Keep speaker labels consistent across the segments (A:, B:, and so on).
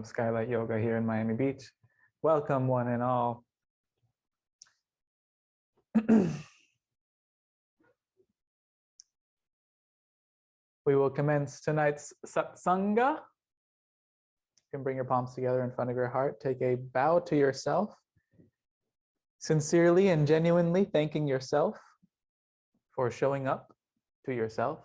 A: of Skylight Yoga here in Miami Beach. Welcome one and all. We will commence tonight's Satsanga. You can bring your palms together in front of your heart. Take a bow to yourself, sincerely and genuinely thanking yourself for showing up to yourself,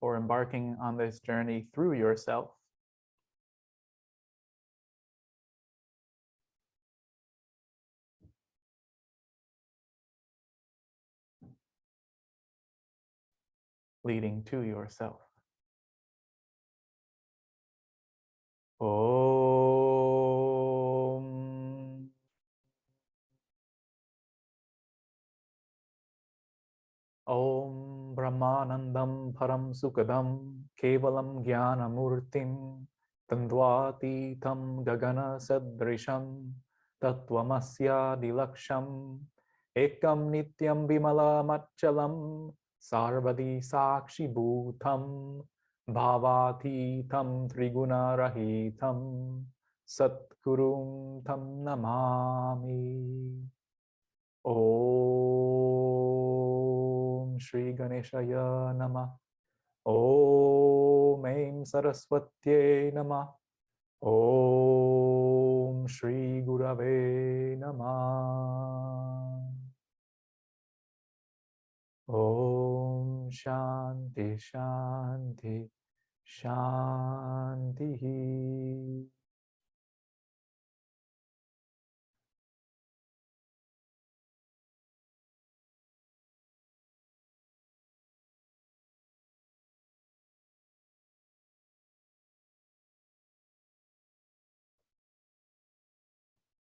A: for embarking on this journey through yourself. Leading to yourself. Om. Om Brahmanandam Param Sukadam Kevalam Jnana Murtim Tandvatitam Gagana Sadrisham Tattvamasya Dilaksham Ekam Nityam Vimala Machalam Sarvadi Sakshi Bhutam Bhavatitam Triguna Rahitam Satgurum Tam Namami. Om Shri Ganeshaya Namah. Om Aim Saraswatye Namah. Om Shri Gurave Namah. Om Shanti Shanti Shanti.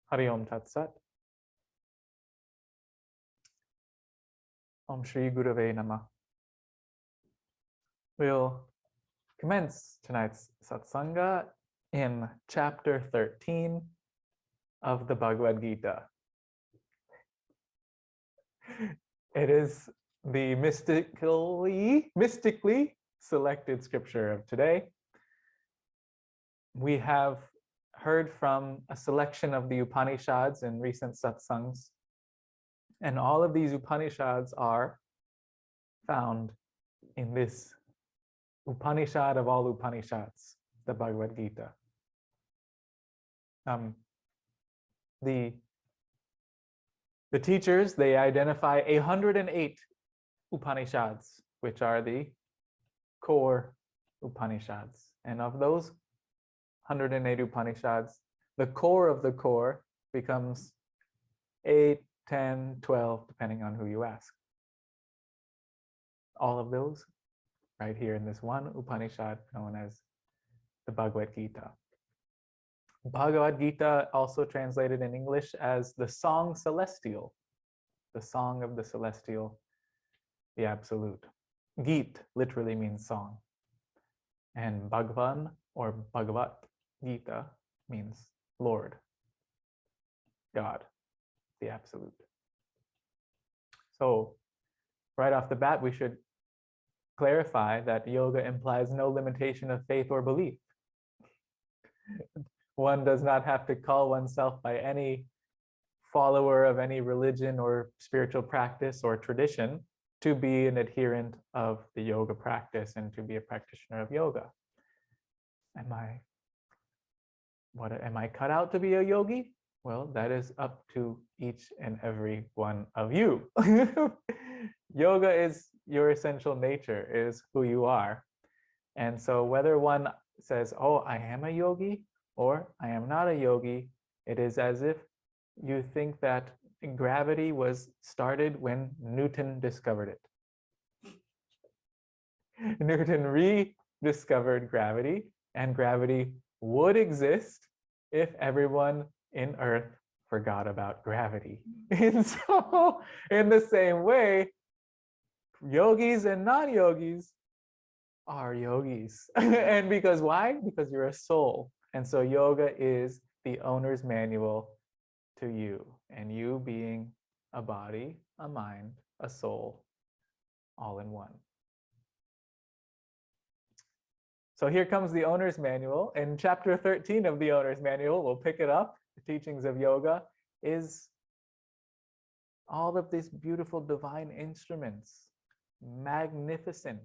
A: Hari Om Tat Sat. Om Shri Gurave Namah. We'll commence tonight's Satsanga in chapter 13 of the Bhagavad Gita. It is the mystically selected scripture of today. We have heard from a selection of the Upanishads in recent satsangs, and all of these Upanishads are found in this Upanishad of all Upanishads, the Bhagavad Gita. The teachers, they identify 108 Upanishads, which are the core Upanishads. And of those 108 Upanishads, the core of the core becomes 8, 10, 12, depending on who you ask. All of those right here in this one Upanishad known as the Bhagavad Gita. Bhagavad Gita, also translated in English as the Song Celestial, the Song of the Celestial, the Absolute. Geet literally means song, and Bhagavan or Bhagavat Gita means Lord, God, the Absolute. So right off the bat, we should clarify that yoga implies no limitation of faith or belief. One does not have to call oneself by any follower of any religion or spiritual practice or tradition to be an adherent of the yoga practice and to be a practitioner of yoga. Am I cut out to be a yogi? Well, that is up to each and every one of you. Yoga is your essential nature, is who you are. And so whether one says, oh, I am a yogi, or I am not a yogi, it is as if you think that gravity was started when Newton discovered it. Newton rediscovered gravity, and gravity would exist if everyone in Earth forgot about gravity. And so, in the same way, yogis and non-yogis are yogis. And because why? Because you're a soul. And so yoga is the owner's manual to you, and you being a body, a mind, a soul, all in one. So here comes the owner's manual. In chapter 13 of the owner's manual, we'll pick it up. The teachings of yoga is all of these beautiful divine instruments, magnificent,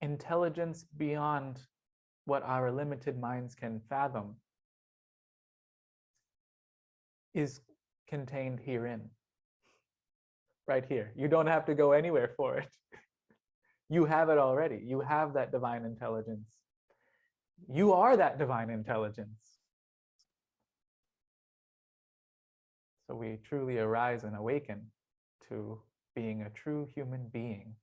A: intelligence beyond what our limited minds can fathom is contained herein, right here. You don't have to go anywhere for it. You have it already. You have that divine intelligence. You are that divine intelligence. So we truly arise and awaken to being a true human being.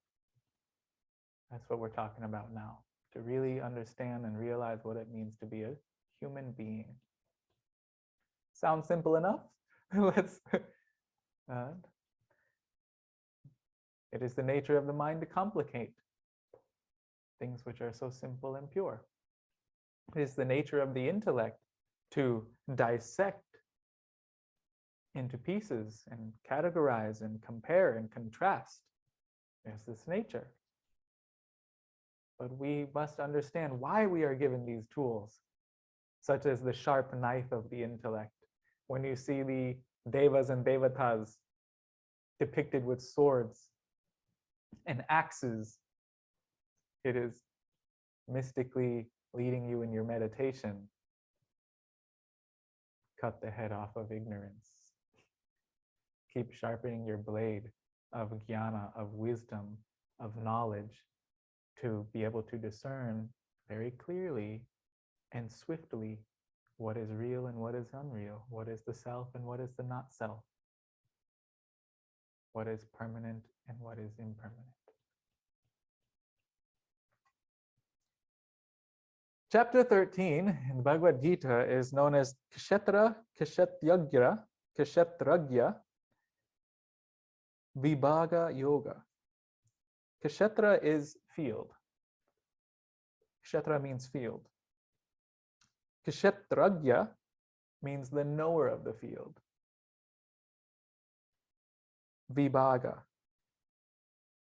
A: That's what we're talking about now, to really understand and realize what it means to be a human being. Sounds simple enough? Let's. It is the nature of the mind to complicate things which are so simple and pure. It is the nature of the intellect to dissect into pieces and categorize and compare and contrast. There's this nature. But we must understand why we are given these tools, such as the sharp knife of the intellect. When you see the devas and devatas depicted with swords and axes, it is mystically leading you in your meditation. Cut the head off of ignorance. Keep sharpening your blade of jnana, of wisdom, of knowledge, to be able to discern very clearly and swiftly what is real and what is unreal, what is the self and what is the not self, what is permanent and what is impermanent. Chapter 13 in the Bhagavad Gita is known as Kshetra, Kshetrajña, Vibhaga Yoga. Kshetra is field. Kshetra means field. Kshetrajña means the knower of the field. Vibhaga,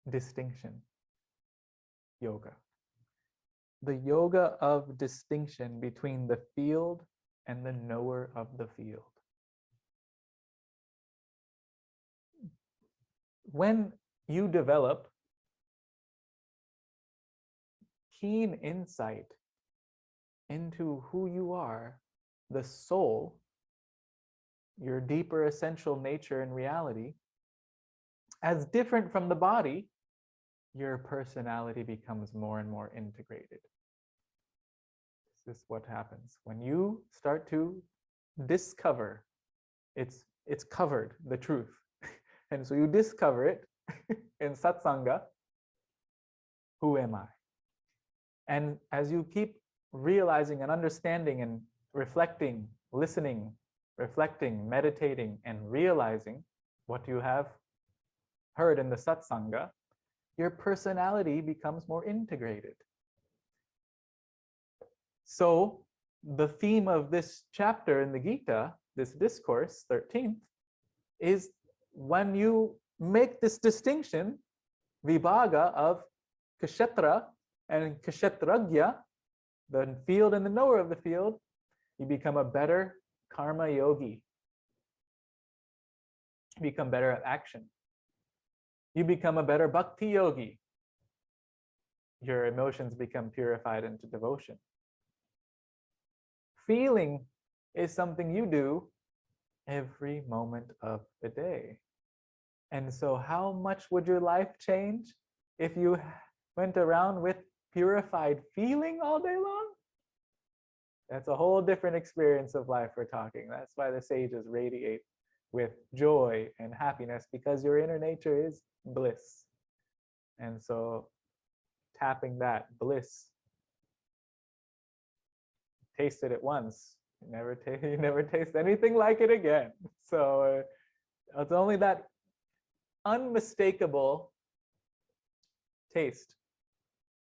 A: distinction, yoga. The yoga of distinction between the field and the knower of the field. When you develop keen insight into who you are, the soul, your deeper essential nature and reality, as different from the body, your personality becomes more and more integrated. This is what happens when you start to discover it's covered, the truth. And so you discover it in satsanga. Who am I? And as you keep realizing and understanding and reflecting, listening, reflecting, meditating, and realizing what you have heard in the satsanga, your personality becomes more integrated. So the theme of this chapter in the Gita, this discourse, 13th, is when you make this distinction, Vibhaga, of Kshetra and Kshetrajña, the field and the knower of the field, you become a better Karma Yogi. You become better at action. You become a better Bhakti Yogi. Your emotions become purified into devotion. Feeling is something you do every moment of the day. And so how much would your life change if you went around with purified feeling all day long? That's a whole different experience of life we're talking. That's why the sages radiate with joy and happiness, because your inner nature is bliss. And so tapping that bliss, tasted it once, you never taste anything like it again. So it's only that unmistakable taste,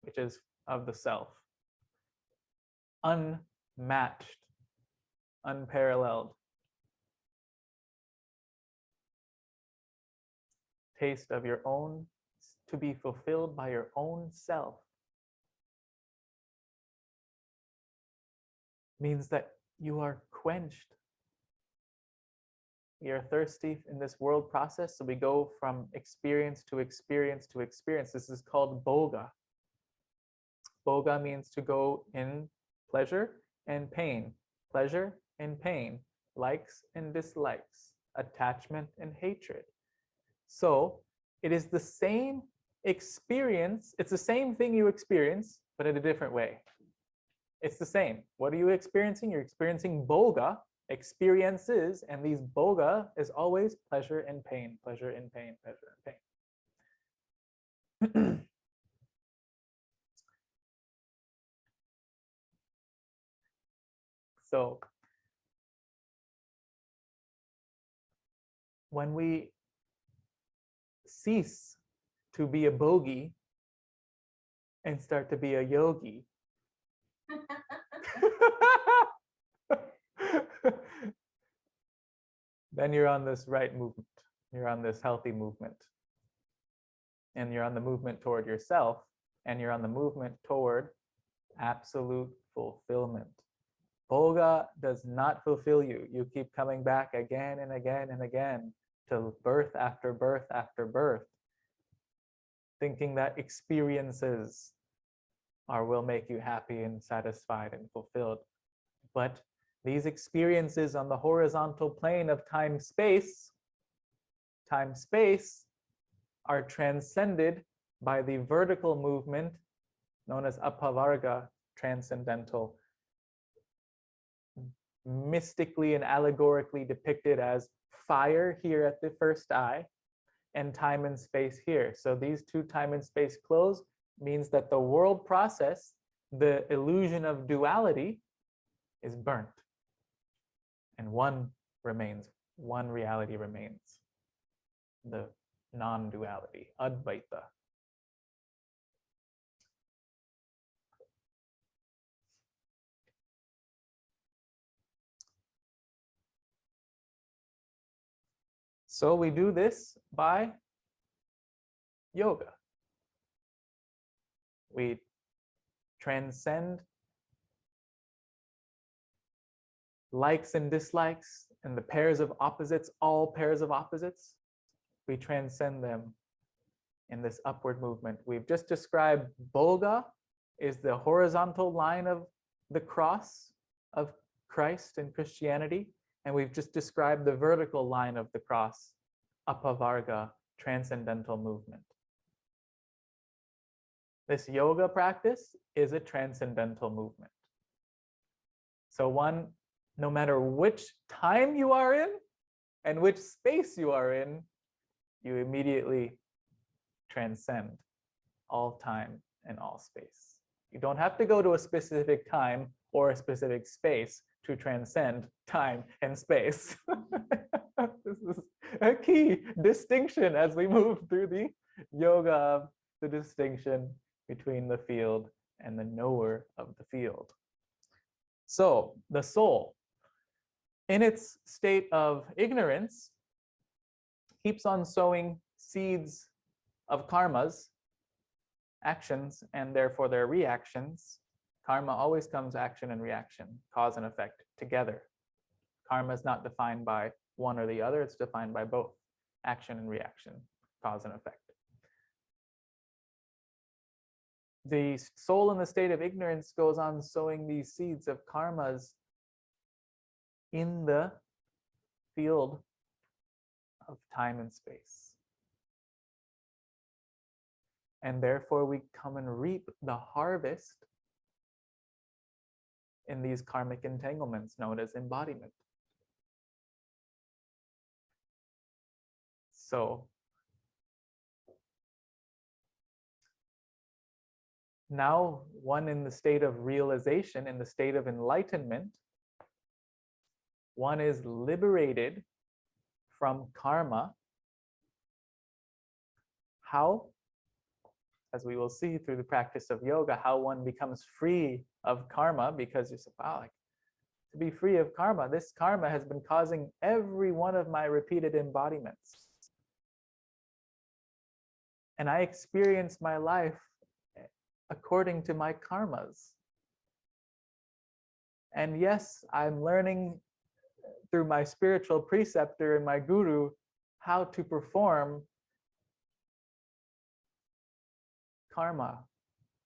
A: which is of the self, unmatched, unparalleled taste of your own to be fulfilled by your own self means that you are quenched. We are thirsty in this world process, so we go from experience to experience to experience. This is called bhoga. Bhoga means to go in pleasure and pain, pleasure and pain, likes and dislikes, attachment and hatred. So it is the same experience, it's the same thing you experience, but in a different way. It's the same. What are you experiencing? You're experiencing bhoga, experiences, and these bhoga is always pleasure and pain, pleasure and pain, pleasure and pain. So when we cease to be a bhogi and start to be a yogi, then you're on this right movement. You're on this healthy movement. And you're on the movement toward yourself, and you're on the movement toward absolute fulfillment. Bhoga does not fulfill you. You keep coming back again and again and again to birth after birth after birth, thinking that experiences will make you happy and satisfied and fulfilled. But these experiences on the horizontal plane of time-space are transcended by the vertical movement known as apavarga, transcendental, mystically and allegorically depicted as fire here at the first eye and time and space here. So these two time and space close means that the world process, the illusion of duality, is burnt. And one remains, one reality remains, the non-duality, Advaita. So we do this by yoga. We transcend likes and dislikes and the pairs of opposites, all pairs of opposites. We transcend them in this upward movement. We've just described bhoga is the horizontal line of the cross of Christ and Christianity. And we've just described the vertical line of the cross, apavarga, transcendental movement. This yoga practice is a transcendental movement. So one, no matter which time you are in and which space you are in, you immediately transcend all time and all space. You don't have to go to a specific time or a specific space to transcend time and space. This is a key distinction as we move through the yoga of the distinction between the field and the knower of the field. So the soul, in its state of ignorance, keeps on sowing seeds of karmas, actions, and therefore their reactions. Karma always comes action and reaction, cause and effect together. Karma is not defined by one or the other, it's defined by both, action and reaction, cause and effect. The soul in the state of ignorance goes on sowing these seeds of karmas in the field of time and space. And therefore we come and reap the harvest in these karmic entanglements known as embodiment. So now one in the state of realization, in the state of enlightenment, one is liberated from karma. How? As we will see through the practice of yoga, how one becomes free of karma, because you say, wow, like, to be free of karma, this karma has been causing every one of my repeated embodiments. And I experience my life according to my karmas. And yes, I'm learning through my spiritual preceptor and my guru how to perform karma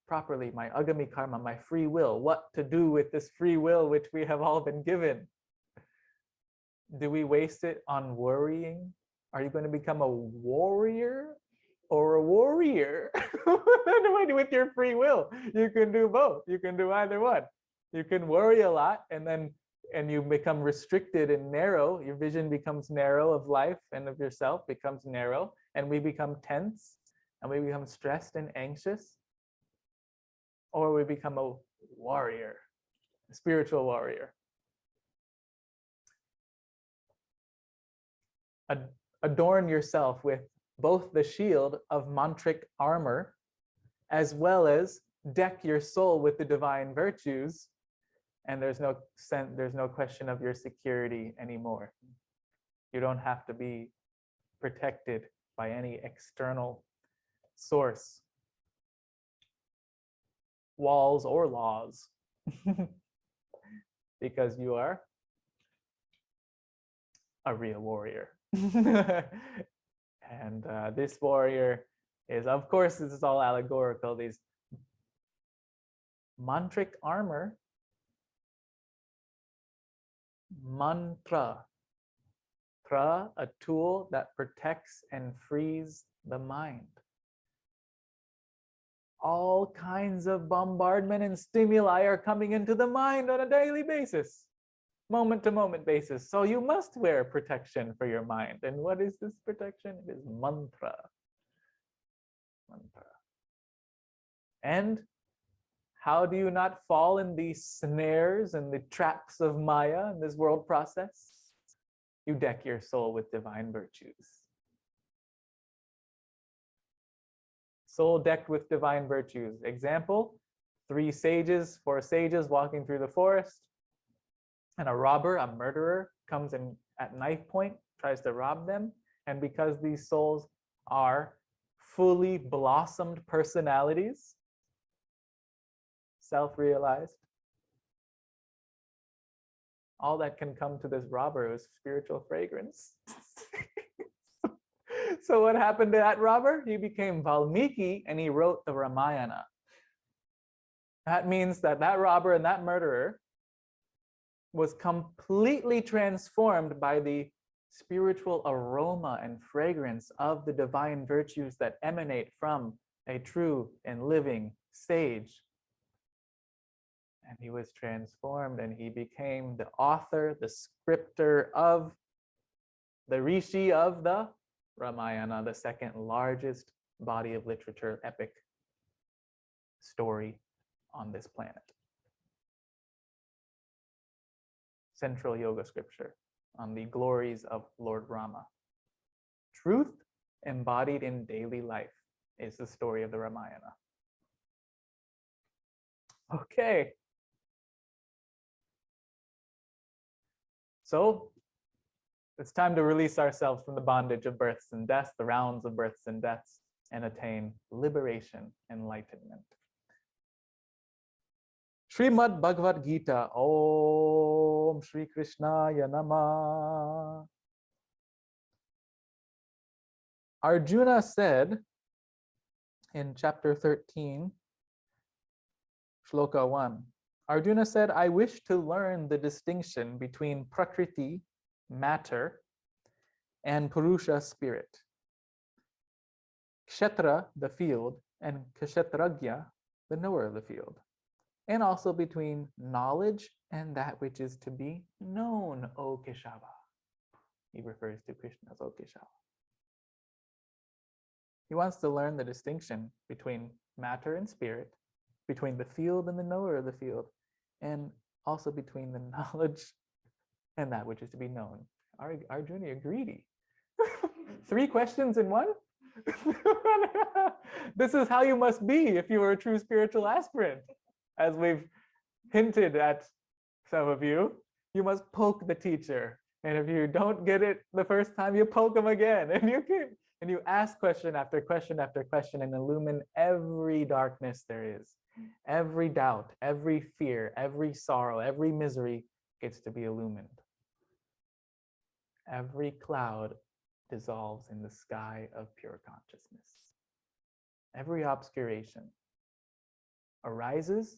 A: properly, my agami karma, my free will, what to do with this free will which we have all been given. Do we waste it on worrying? Are you going to become a warrior or a warrior? With your free will, you can do both. You can do either one. You can worry a lot and you become restricted and narrow. Your vision becomes narrow of life and of yourself becomes narrow, and we become tense and we become stressed and anxious. Or we become a warrior, a spiritual warrior. Adorn yourself with both the shield of mantric armor, as well as deck your soul with the divine virtues, and there's no question of your security anymore. You don't have to be protected by any external source, walls or laws, because you are a real warrior. And this warrior is, of course, this is all allegorical. These mantric armor, mantra, a tool that protects and frees the mind. All kinds of bombardment and stimuli are coming into the mind on a daily basis, moment to moment basis. So you must wear protection for your mind. And what is this protection? It is mantra. Mantra. And how do you not fall in these snares and the traps of Maya in this world process? You deck your soul with divine virtues. Soul decked with divine virtues. Example, 4 sages walking through the forest, and a robber, a murderer, comes in at knife point, tries to rob them. And because these souls are fully blossomed personalities, self-realized, all that can come to this robber is spiritual fragrance. So what happened to that robber? He became Valmiki and he wrote the Ramayana. That means that that robber and that murderer was completely transformed by the spiritual aroma and fragrance of the divine virtues that emanate from a true and living sage. And he was transformed and he became the author, the scripter of the Rishi of the Ramayana, the second largest body of literature, epic story on this planet. Central yoga scripture on the glories of Lord Rama. Truth embodied in daily life is the story of the Ramayana. Okay. So it's time to release ourselves from the bondage of births and deaths, the rounds of births and deaths, and attain liberation, enlightenment. Srimad Bhagavad Gita. Om Shri Krishnaya Namah. Arjuna said in chapter 13, Shloka 1, Arjuna said, I wish to learn the distinction between Prakriti, matter, and Purusha, spirit. Kshetra, the field, and Kshetrajña, the knower of the field. And also between knowledge and that which is to be known, O Keshava. He refers to Krishna as O Keshava. He wants to learn the distinction between matter and spirit, between the field and the knower of the field, and also between the knowledge and that which is to be known. Arjuna, you're greedy. 3 questions in one? This is how you must be if you are a true spiritual aspirant. As we've hinted at some of you, you must poke the teacher. And if you don't get it the first time, you poke him again. And and you ask question after question after question and illumine every darkness there is, every doubt, every fear, every sorrow, every misery gets to be illumined. Every cloud dissolves in the sky of pure consciousness. Every obscuration arises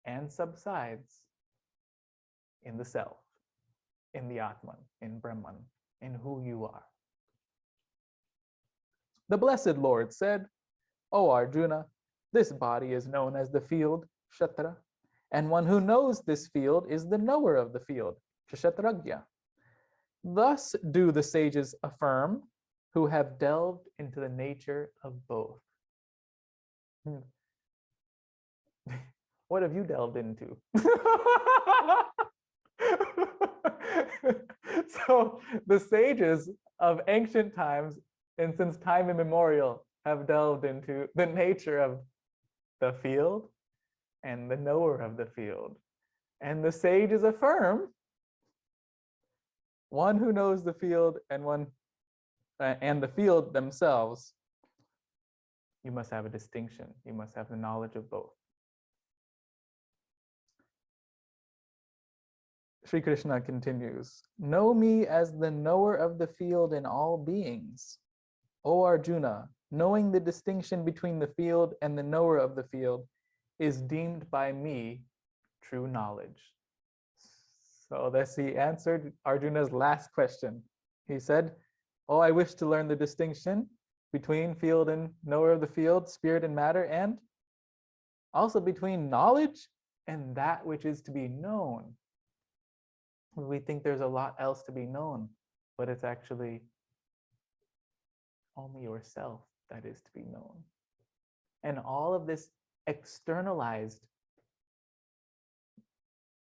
A: and subsides in the self, in the Atman, in Brahman, in who you are. The Blessed Lord said, O Arjuna, this body is known as the field, Kshetra, and one who knows this field is the knower of the field, Kshetrajña. Thus do the sages affirm who have delved into the nature of both. What have you delved into? So the sages of ancient times and since time immemorial have delved into the nature of the field and the knower of the field. And the sages affirm one who knows the field and the field themselves, you must have a distinction. You must have the knowledge of both. Sri Krishna continues, know me as the knower of the field in all beings. O Arjuna, knowing the distinction between the field and the knower of the field is deemed by me true knowledge. So thus he answered Arjuna's last question. He said, oh, I wish to learn the distinction between field and knower of the field, spirit and matter, and also between knowledge and that which is to be known. We think there's a lot else to be known, but it's actually only yourself that is to be known. And all of this externalized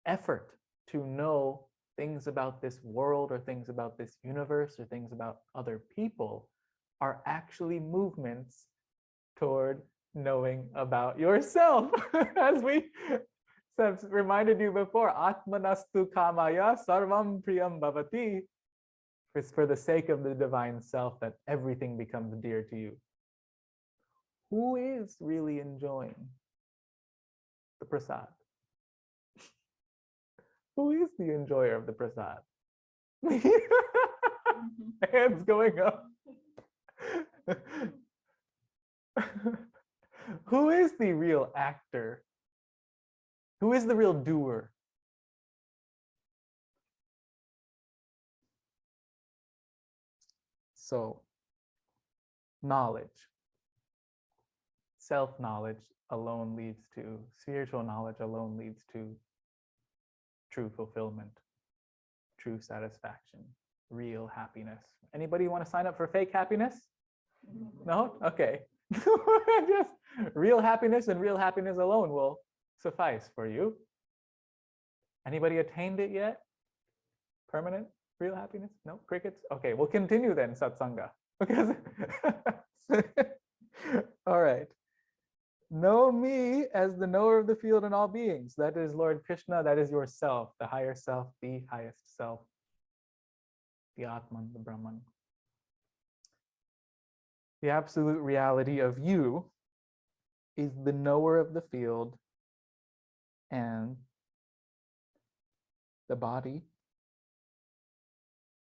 A: effort to know things about this world or things about this universe or things about other people are actually movements toward knowing about yourself. As we have reminded you before, Atmanastu kamaya sarvam priyam bhavati. It's for the sake of the divine self that everything becomes dear to you. Who is really enjoying the prasad? Who is the enjoyer of the prasad? Hands going up. Who is the real actor? Who is the real doer? So, knowledge. Self-knowledge alone leads to, spiritual knowledge alone leads to true fulfillment, true satisfaction, real happiness. Anybody want to sign up for fake happiness? No? Okay. Just real happiness and real happiness alone will suffice for you. Anybody attained it yet? Permanent real happiness? No? Crickets? Okay, we'll continue then, Satsanga. Because all right. Know me as the knower of the field and all beings. That is Lord Krishna, that is yourself, the higher self, the highest self, the Atman, the Brahman. The absolute reality of you is the knower of the field, and the body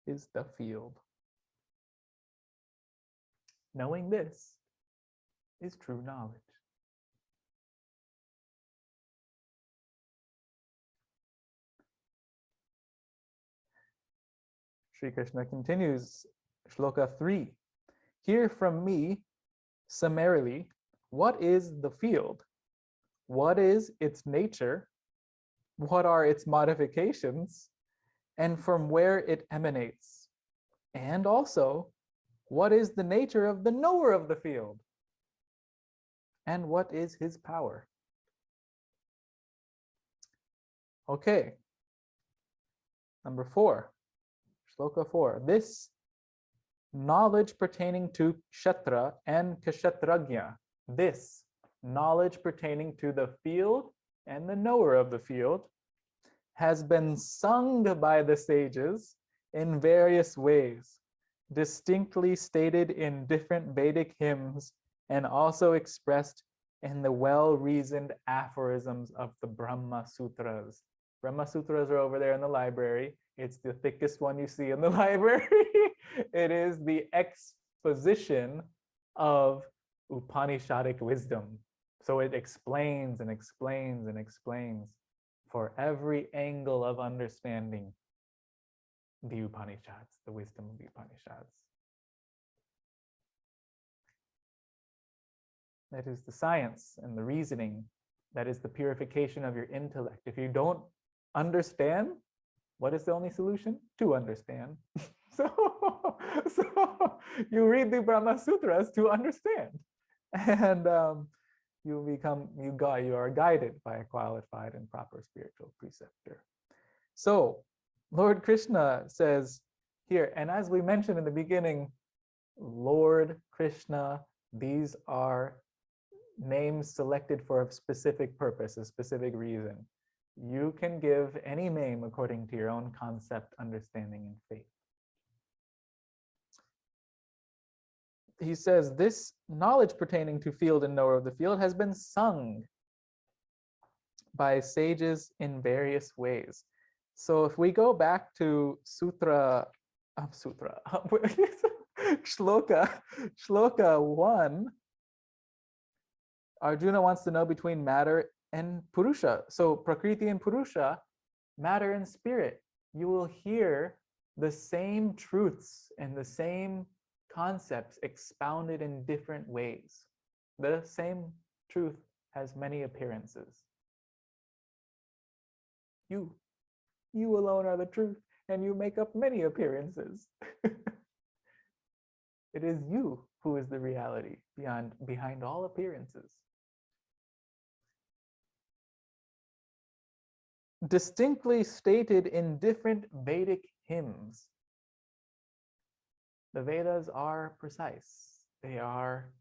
A: is the field. Knowing this is true knowledge. Sri Krishna continues, Shloka 3. Hear from me summarily, what is the field? What is its nature? What are its modifications? And from where it emanates? And also, what is the nature of the knower of the field? And what is his power? Okay. Number 4. Shloka 4. This knowledge pertaining to Kshetra and Kshetrajña, this knowledge pertaining to the field and the knower of the field, has been sung by the sages in various ways, distinctly stated in different Vedic hymns and also expressed in the well-reasoned aphorisms of the Brahma Sutras. Brahma Sutras are over there in the library. It's the thickest one you see in the library. It is the exposition of Upanishadic wisdom. So it explains and explains and explains for every angle of understanding the Upanishads, the wisdom of the Upanishads. That is the science and the reasoning. That is the purification of your intellect. If you don't understand, what is the only solution? To understand. So you read the Brahma Sutras to understand. And you are guided by a qualified and proper spiritual preceptor. So Lord Krishna says here, and as we mentioned in the beginning, Lord Krishna, these are names selected for a specific purpose, a specific reason. You can give any name according to your own concept, understanding, and faith. He says, this knowledge pertaining to field and knower of the field has been sung by sages in various ways. So if we go back to Shloka 1, Arjuna wants to know between matter and Purusha. So Prakriti and Purusha, matter and spirit. You will hear the same truths and the same concepts expounded in different ways. The same truth has many appearances. You alone are the truth, and you make up many appearances. It is you who is the reality behind all appearances. Distinctly stated in different Vedic hymns. The Vedas are precise, they are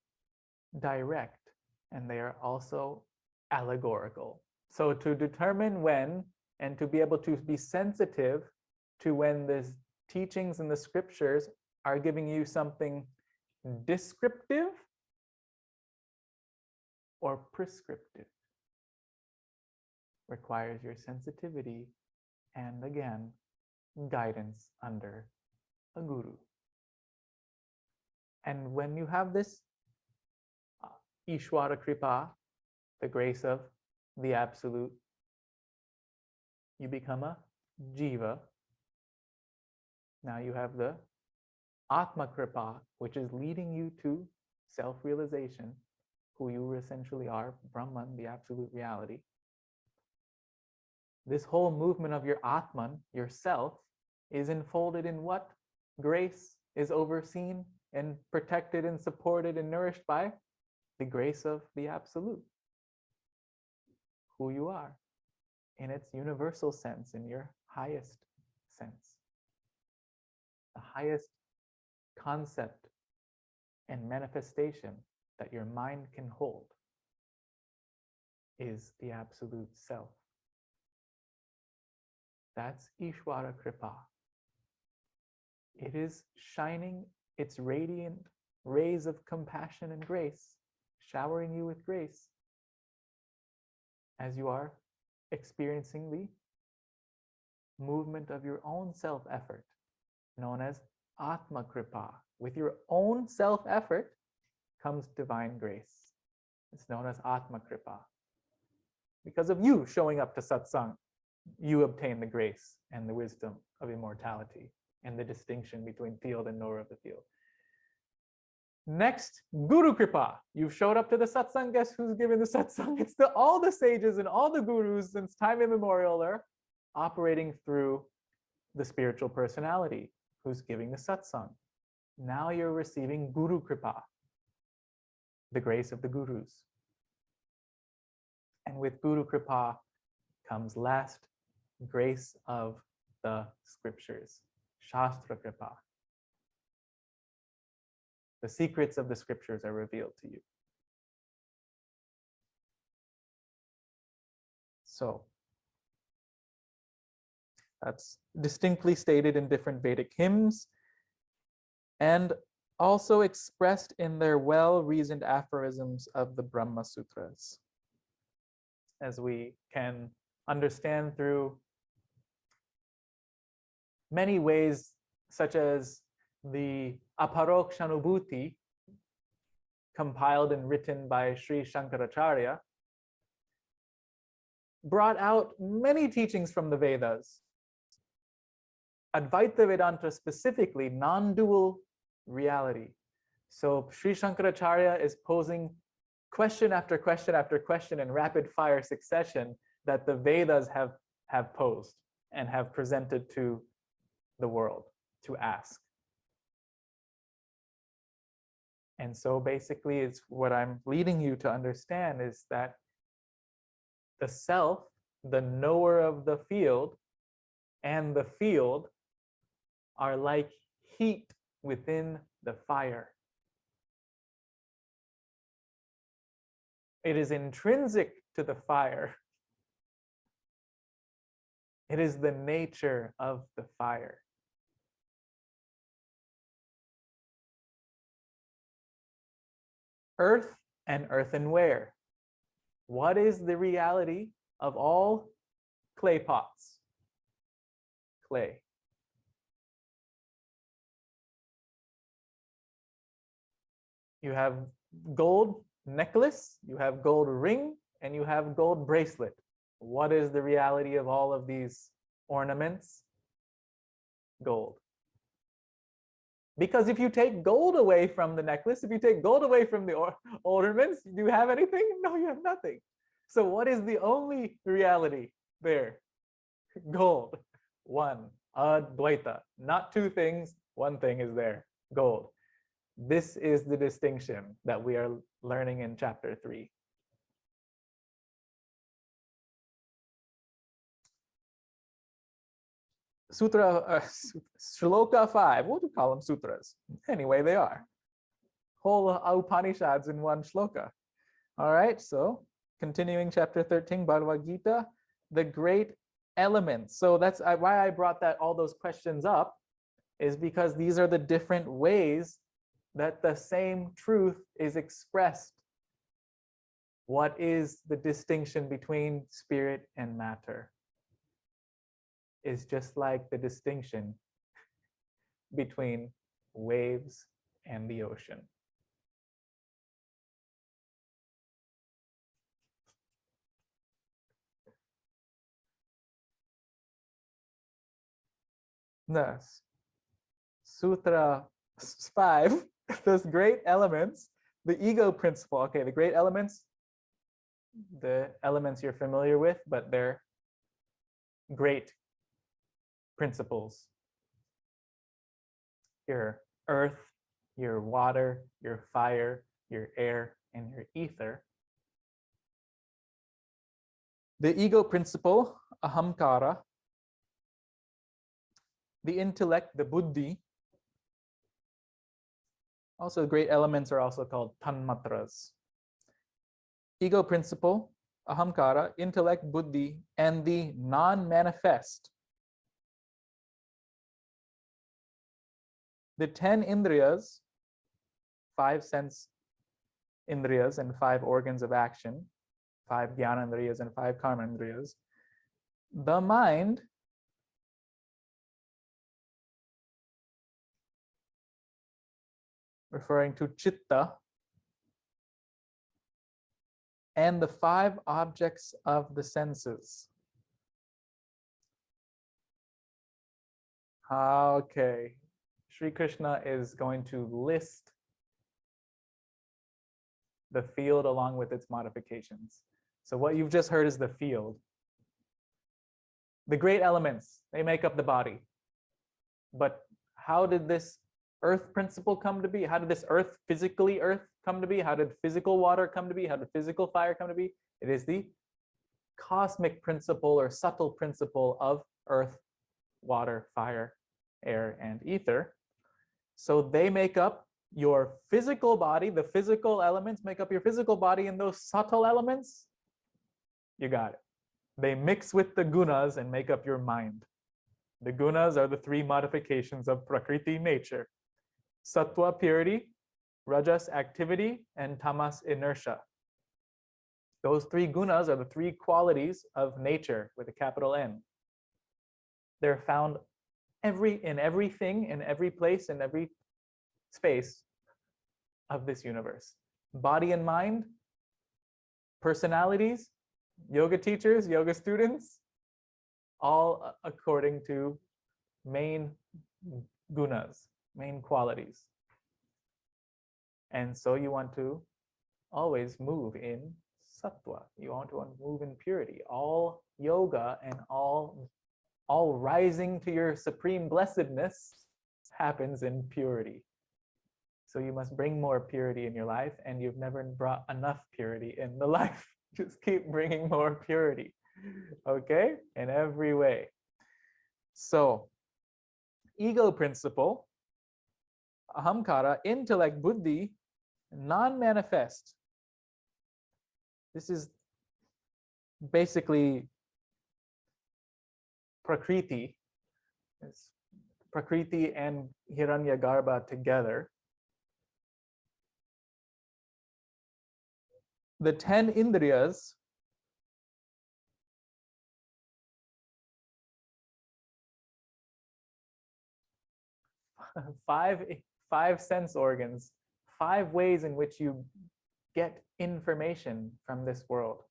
A: direct, and they are also allegorical. So to determine when, and to be able to be sensitive to when the teachings in the scriptures are giving you something descriptive or prescriptive, requires your sensitivity and, again, guidance under a guru. And when you have this Ishwara Kripa, the grace of the Absolute, you become a Jiva. Now you have the Atma Kripa, which is leading you to self-realization, who you essentially are, Brahman, the absolute reality. This whole movement of your Atman, yourself, is enfolded in what? Grace is overseen and protected and supported and nourished by the grace of the Absolute, who you are, in its universal sense, in your highest sense. The highest concept and manifestation that your mind can hold is the Absolute Self. That's Ishwara Kripa. It is shining its radiant rays of compassion and grace, showering you with grace as you are experiencing the movement of your own self-effort, known as Atma Kripa. With your own self-effort comes divine grace. It's known as Atma Kripa. Because of you showing up to Satsang, you obtain the grace and the wisdom of immortality and the distinction between field and knower of the field. Next, Guru Kripa. You've showed up to the Satsang. Guess who's giving the Satsang? It's all the sages and all the gurus since time immemorial are operating through the spiritual personality who's giving the Satsang. Now you're receiving Guru Kripa, the grace of the gurus. And with Guru Kripa comes last, grace of the scriptures, Shastra Kripa. The secrets of the scriptures are revealed to you. So that's distinctly stated in different Vedic hymns. and also expressed in their well-reasoned aphorisms of the Brahma Sutras, as we can understand through many ways, such as the Aparokshanubhuti, compiled and written by Sri Shankaracharya, brought out many teachings from the Vedas. Advaita Vedanta specifically, non-dual reality. So Sri Shankaracharya is posing question after question after question in rapid fire succession that the Vedas have posed and have presented to the world to ask. And so basically it's what I'm leading you to understand is that the self, the knower of the field, and the field are like heat within the fire. It is intrinsic to the fire. It is the nature of the fire. Earth and earthenware. What is the reality of all clay pots? Clay. You have gold necklace, you have gold ring, and you have gold bracelet. What is the reality of all of these ornaments? Gold. Because if you take gold away from the necklace, if you take gold away from the ornaments, do you have anything? No, you have nothing. So what is the only reality there? Gold. One. Advaita. Not two things, one thing is there. Gold. This is the distinction that we are learning in chapter 3. Shloka 5, what do you call them? Sutras. Anyway, they are. Whole Upanishads in one shloka. All right, so continuing chapter 13, Bhagavad Gita, the great elements. So that's why I brought all those questions up, is because these are the different ways that the same truth is expressed. What is the distinction between spirit and matter? Is just like the distinction between waves and the ocean. Thus, Sutra 5, those great elements, the ego principle. Okay, the great elements, the elements you're familiar with, but they're great principles. Your earth, your water, your fire, your air, and your ether. The ego principle, ahamkara. The intellect, the buddhi. Also, great elements are also called tanmatras. Ego principle, ahamkara, intellect, buddhi, and the non-manifest. The 10 indriyas, 5 sense indriyas and 5 organs of action, 5 jnana indriyas and 5 karma indriyas. The mind, referring to chitta, and the 5 objects of the senses. Okay, Sri Krishna is going to list the field along with its modifications. So what you've just heard is the field. The great elements, they make up the body. But how did this earth principle come to be? How did this earth come to be? How did physical water come to be? How did physical fire come to be? It is the cosmic principle or subtle principle of earth, water, fire, air, and ether. So they make up your physical body. The physical elements make up your physical body, and those subtle elements, you got it. They mix with the gunas and make up your mind. The gunas are the 3 modifications of Prakriti nature. Sattva, purity, rajas, activity, and tamas, inertia. Those three gunas are the three qualities of nature with a capital N. They're found in everything, in every place, in every space of this universe. Body and mind, personalities, yoga teachers, yoga students, all according to main gunas, main qualities. And so you want to always move in sattva. You want to move in purity. All yoga and all rising to your supreme blessedness happens in purity. So you must bring more purity in your life, and you've never brought enough purity in the life. Just keep bringing more purity, okay? In every way. So, ego principle, ahamkara, intellect, buddhi, non-manifest. This is basically prakriti. It's prakriti and hiranyagarbha together. The 10 indriyas five sense organs, 5 ways in which you get information from this world,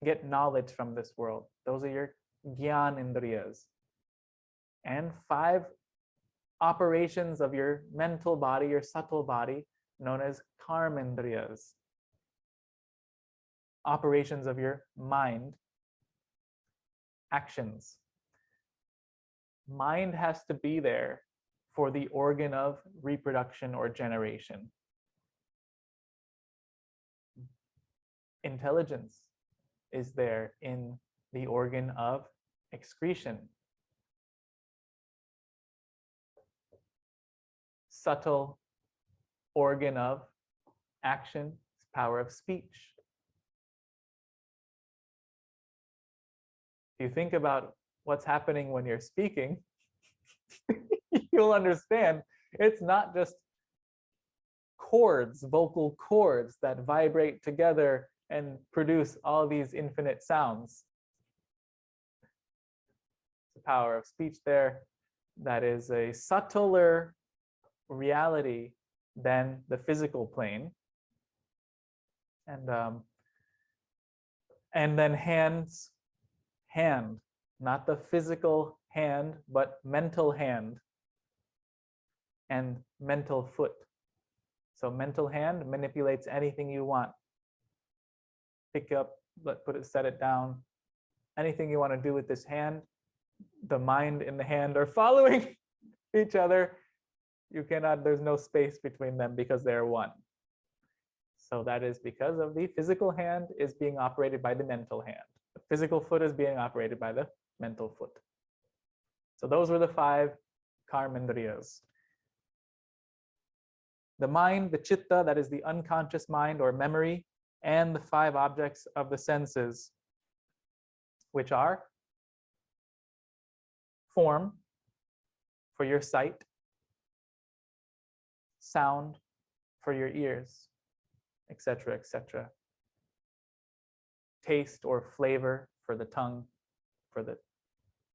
A: get knowledge from this world. Those are your gyan indriyas. And 5 operations of your mental body, your subtle body, known as karmendriyas. Operations of your mind, actions. Mind has to be there for the organ of reproduction or generation. Intelligence is there in the organ of excretion. Subtle organ of action is power of speech. If you think about what's happening when you're speaking, you'll understand it's not just chords, vocal chords that vibrate together and produce all these infinite sounds. The power of speech there, that is a subtler reality than the physical plane. And then hand, not the physical hand, but mental hand and mental foot. So mental hand manipulates anything you want. Pick up, set it down. Anything you want to do with this hand, the mind and the hand are following each other. You cannot, there's no space between them because they're one. So that is because of the physical hand is being operated by the mental hand. The physical foot is being operated by the mental foot. So those were the 5 karmendriyas. The mind, the chitta, that is the unconscious mind or memory, and the 5 objects of the senses, which are form for your sight, sound for your ears, etc., etc. Taste or flavor for the tongue, for the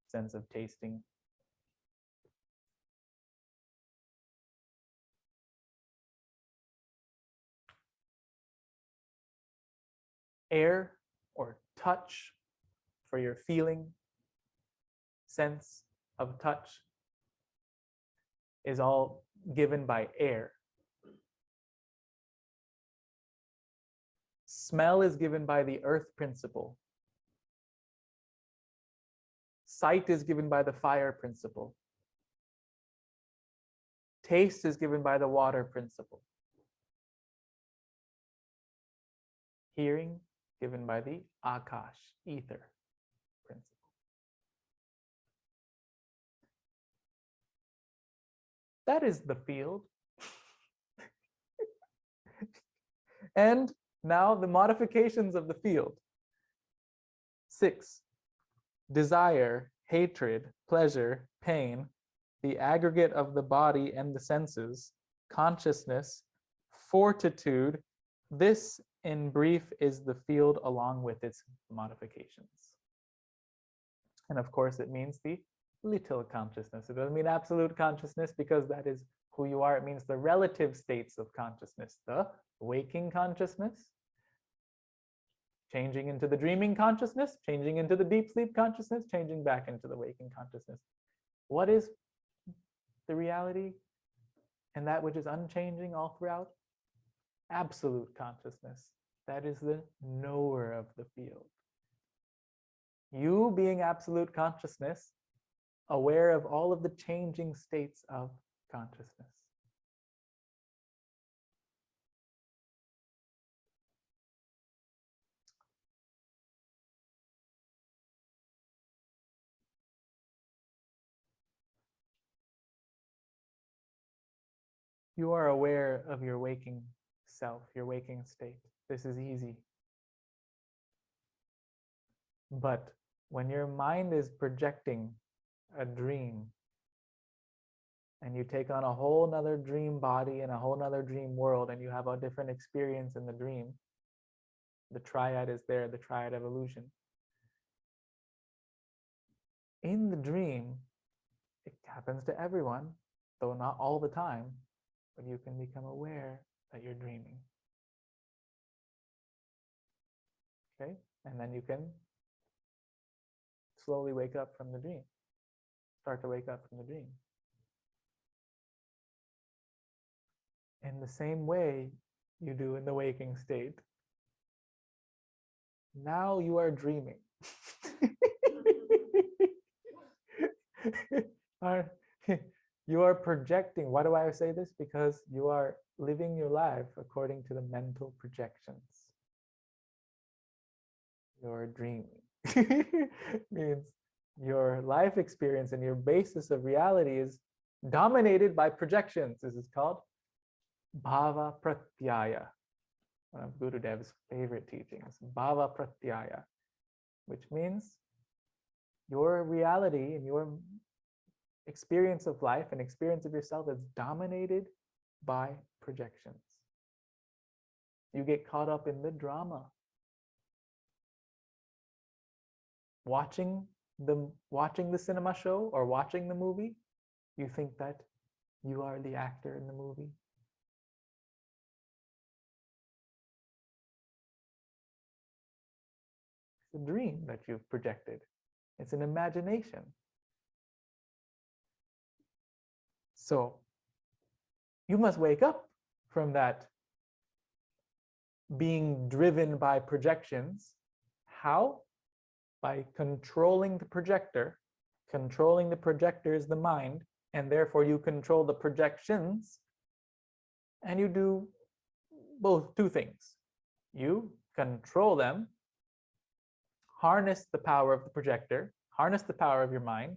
A: sense of tasting. Air or touch for your feeling, sense of touch is all given by air. Smell is given by the earth principle. Sight is given by the fire principle. Taste is given by the water principle. Hearing given by the akash, ether principle. That is the field. And now the modifications of the field. 6. Desire, hatred, pleasure, pain, the aggregate of the body and the senses, consciousness, fortitude. This, in brief, is the field along with its modifications. And of course, it means the little consciousness. It doesn't mean absolute consciousness, because that is who you are. It means the relative states of consciousness, the waking consciousness, changing into the dreaming consciousness, changing into the deep sleep consciousness, changing back into the waking consciousness. What is the reality and that which is unchanging all throughout? Absolute consciousness. That is the knower of the field. You being absolute consciousness, aware of all of the changing states of consciousness. You are aware of your waking self, your waking state. This is easy. But when your mind is projecting a dream, and you take on a whole nother dream body and a whole nother dream world, and you have a different experience in the dream, the triad is there, the triad of illusion. In the dream, it happens to everyone, though not all the time, but you can become aware that you're dreaming. Okay? And then you can slowly wake up from the dream. Start to wake up from the dream. In the same way you do in the waking state. Now you are dreaming. You are projecting. Why do I say this? Because you are living your life according to the mental projections. You're dreaming. Means your life experience and your basis of reality is dominated by projections. This is called Bhava Pratyaya, one of Gurudev's favorite teachings, Bhava Pratyaya, which means your reality and your experience of life and experience of yourself is dominated by projections. You get caught up in the drama. Watching the cinema show or watching the movie, you think that you are the actor in the movie. It's a dream that you've projected. It's an imagination. So you must wake up from that being driven by projections. How? By controlling the projector. Controlling the projector is the mind, and therefore you control the projections, and you do two things. You control them, harness the power of the projector, harness the power of your mind,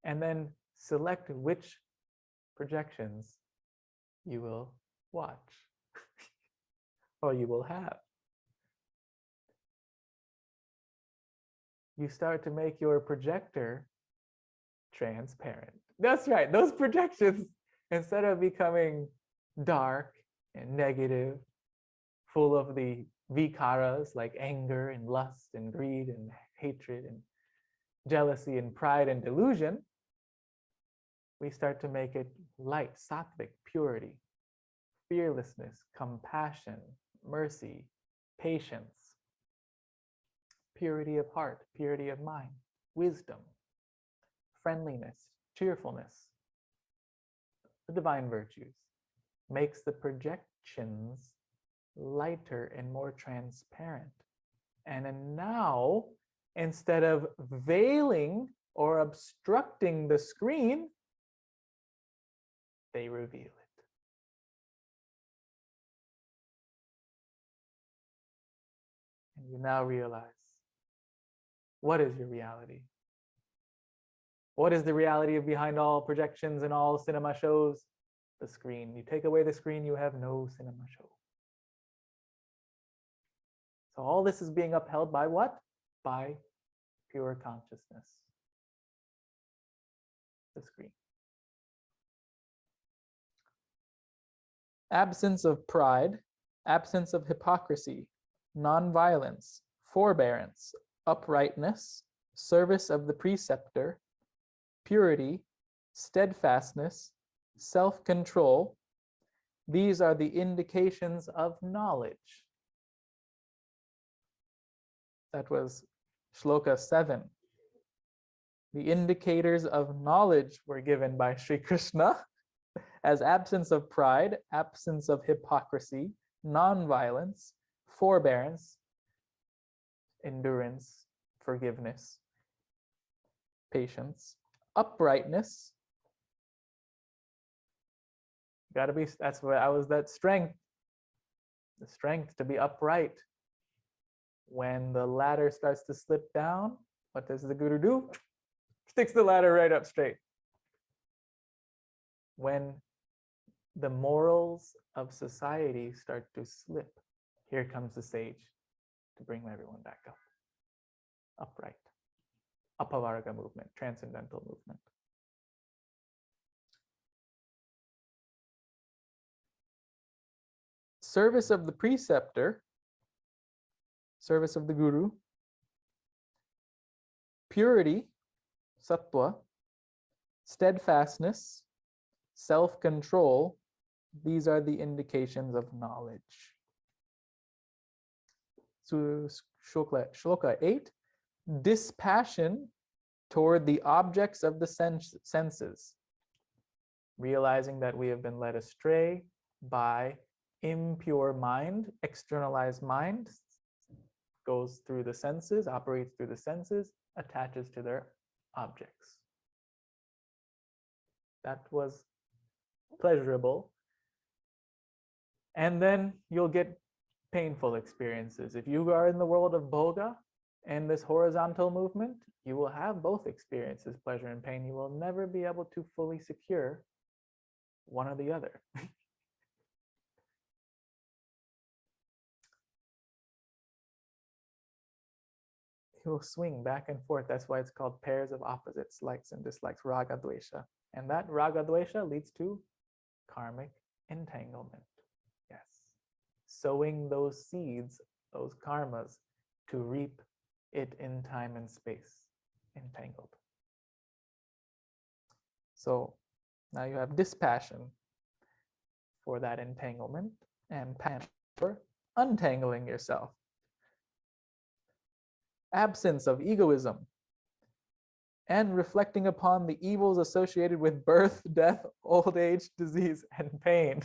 A: and then select which projections you will watch or you will have. You start to make your projector transparent. That's right. Those projections, instead of becoming dark and negative, full of the vikaras like anger and lust and greed and hatred and jealousy and pride and delusion, we start to make it light, sattvic, purity, fearlessness, compassion, mercy, patience, purity of heart, purity of mind, wisdom, friendliness, cheerfulness, the divine virtues, makes the projections lighter and more transparent. And then now, instead of veiling or obstructing the screen, they reveal it. And you now realize, what is your reality? What is the reality behind all projections and all cinema shows? The screen. You take away the screen, you have no cinema show. So all this is being upheld by what? By pure consciousness. The screen. absence of pride, absence of hypocrisy, non-violence, forbearance, uprightness, service of the preceptor, purity, steadfastness, self-control. These are the indications of knowledge. That was Shloka 7. The indicators of knowledge were given by Sri Krishna as absence of pride, absence of hypocrisy, non-violence, forbearance, endurance, forgiveness, patience, uprightness. Gotta be, that's where I was, that strength, the strength to be upright. When the ladder starts to slip down, what does the guru do? Sticks the ladder right up straight. When the morals of society start to slip, here comes the sage to bring everyone back up. Upright. Apavarga movement, transcendental movement. Service of the preceptor, service of the guru, purity, sattva, steadfastness, self-control. These are the indications of knowledge. So Shloka 8, dispassion toward the objects of the senses, realizing that we have been led astray by impure mind, externalized mind, goes through the senses, operates through the senses, attaches to their objects. That was pleasurable. And then you'll get painful experiences. If you are in the world of bhoga and this horizontal movement, you will have both experiences, pleasure and pain. You will never be able to fully secure one or the other. It will swing back and forth. That's why it's called pairs of opposites, likes and dislikes, raga dvesha. And that raga dvesha leads to karmic entanglement. Yes. Sowing those seeds, those karmas, to reap it in time and space, entangled. So now you have dispassion for that entanglement and passion for untangling yourself. Absence of egoism and reflecting upon the evils associated with birth, death, old age, disease, and pain.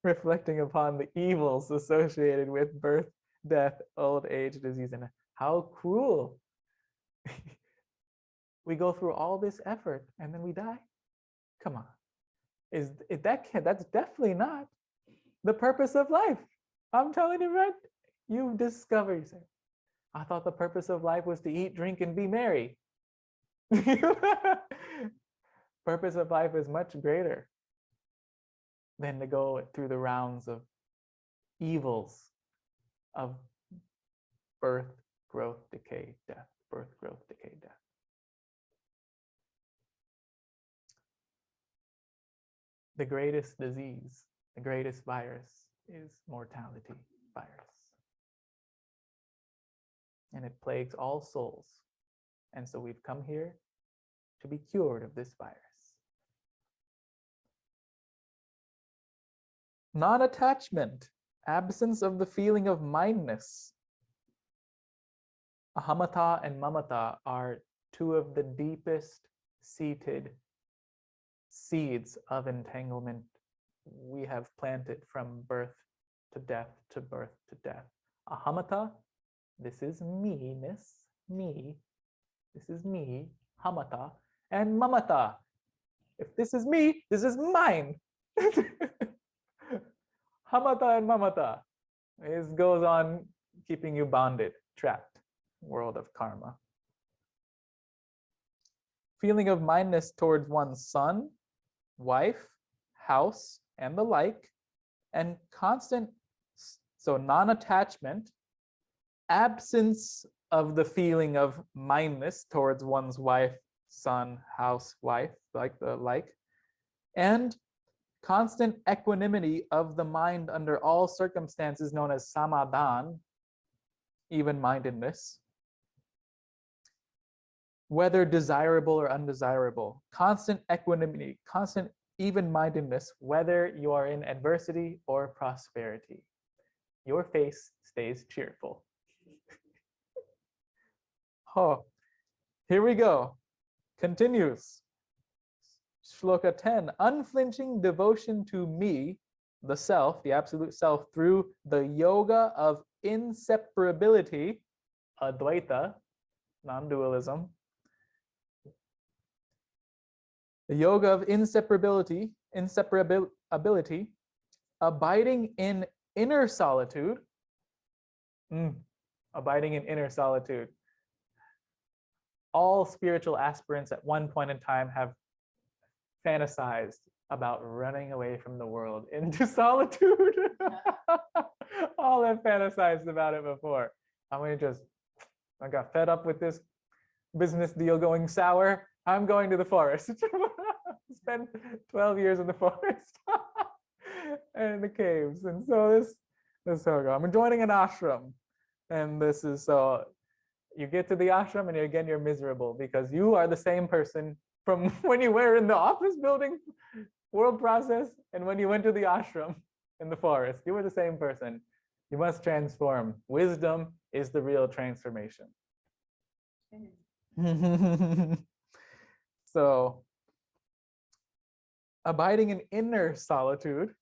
A: Reflecting upon the evils associated with birth, death, old age, disease, and how cruel. We go through all this effort and then we die. Come on. That's definitely not the purpose of life. I'm telling you, right? You've discovered. I thought the purpose of life was to eat, drink, and be merry. Purpose of life is much greater than to go through the rounds of evils of birth, growth, decay, death, birth, growth, decay, death. The greatest disease, the greatest virus is mortality virus. And it plagues all souls. And so we've come here to be cured of this virus. Non-attachment, absence of the feeling of mindness. Ahamata and mamata are two of the deepest seated seeds of entanglement we have planted from birth to death to birth to death. Ahamata, this is me-ness, me. This is me, hamata, and mamata. If this is me, this is mine. Hamata and mamata. It goes on keeping you bonded, trapped, world of karma. Feeling of mindness towards one's son, wife, house, and the like, and constant, so non-attachment, absence of the feeling of mindness towards one's wife, son, house, wife, like the like, and constant equanimity of the mind under all circumstances, known as samadhan, even-mindedness, whether desirable or undesirable, constant equanimity, constant even-mindedness, whether you are in adversity or prosperity. Your face stays cheerful. Oh, here we go. Continues. Shloka 10, unflinching devotion to me, the self, the absolute self, through the yoga of inseparability, advaita, non-dualism, the yoga of inseparability, abiding in inner solitude, abiding in inner solitude. All spiritual aspirants at one point in time have fantasized about running away from the world into solitude. All have fantasized about it before. I got fed up with this business deal going sour. I'm going to the forest. Spend 12 years in the forest and in the caves. And so this is how I go. I'm joining an ashram. And this is so you get to the ashram and again you're miserable because you are the same person from when you were in the office building world process and when you went to the ashram in the forest. You were the same person. You must transform. Wisdom is the real transformation. So, abiding in inner solitude,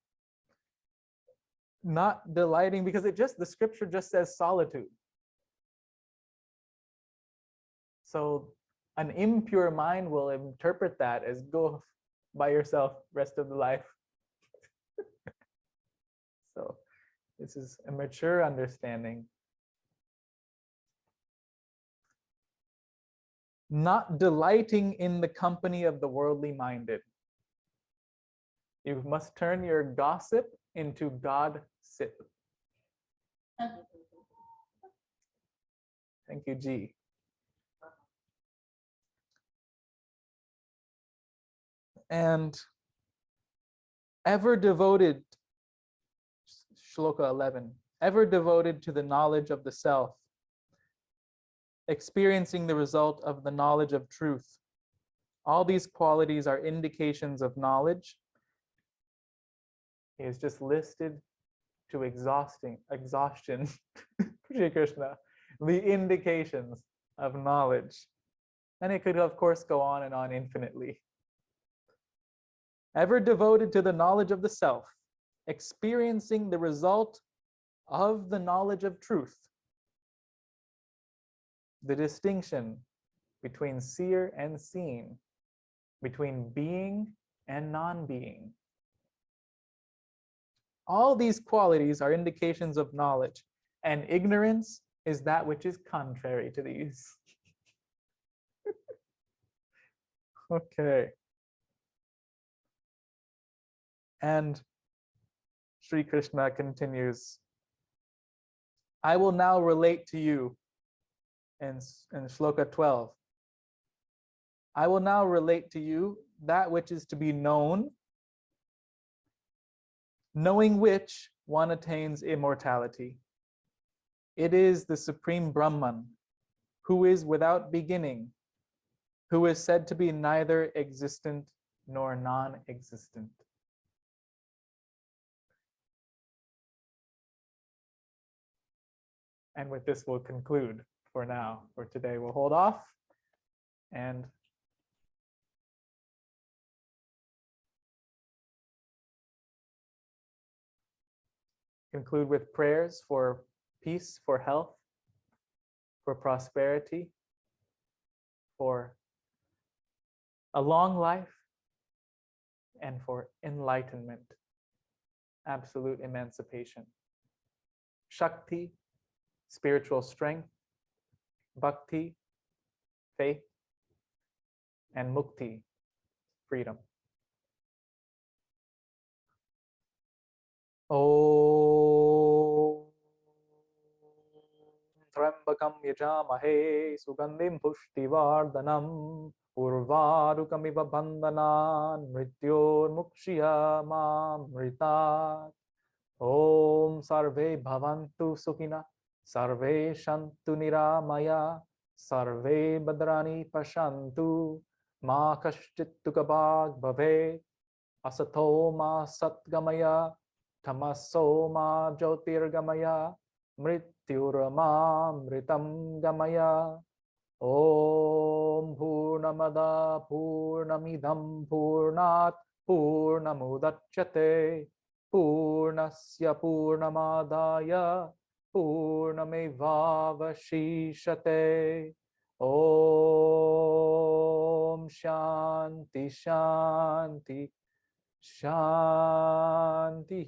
A: not delighting, because the scripture just says solitude. So an impure mind will interpret that as go by yourself rest of the life. So this is a mature understanding. Not delighting in the company of the worldly minded. You must turn your gossip into God-sip. Thank you, G. And ever devoted, Shloka 11, ever devoted to the knowledge of the self, experiencing the result of the knowledge of truth. All these qualities are indications of knowledge. He is just listed to exhaustion, Shri Krishna, the indications of knowledge. And it could, of course, go on and on infinitely. Ever devoted to the knowledge of the self, experiencing the result of the knowledge of truth. The distinction between seer and seen, between being and non-being. All these qualities are indications of knowledge, and ignorance is that which is contrary to these. Okay. And Sri Krishna continues, I will now relate to you in Shloka 12. I will now relate to you that which is to be known, knowing which one attains immortality. It is the Supreme Brahman, who is without beginning, who is said to be neither existent nor non-existent. And with this, we'll conclude for now. For today, we'll hold off and conclude with prayers for peace, for health, for prosperity, for a long life, and for enlightenment, absolute emancipation. Shakti, spiritual strength, bhakti, faith, and mukti, freedom. Om Trambakam Yajamahe Sugandhim Pushtivardhanam Urvarukamiva bandhanan mrityor mukshiya mamritat. Om sarve bhavantu sukhina, sarve shantu niramaya, sarve badrani pashantu, ma kashchit tukabhag bhave, asato ma satgamaya, tamaso ma jyotirgamaya, mrityurama mritam gamaya. Om Purnamada Purnamidam Purnat Purnamudachyate Purnasya Purnamadaya Purnamevavashishate. Om Shanti Shanti Shanti.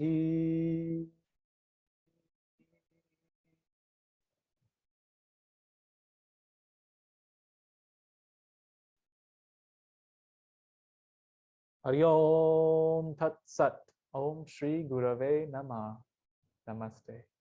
A: Hari Om Tat Sat. Om Shri Gurave Namah. Namaste.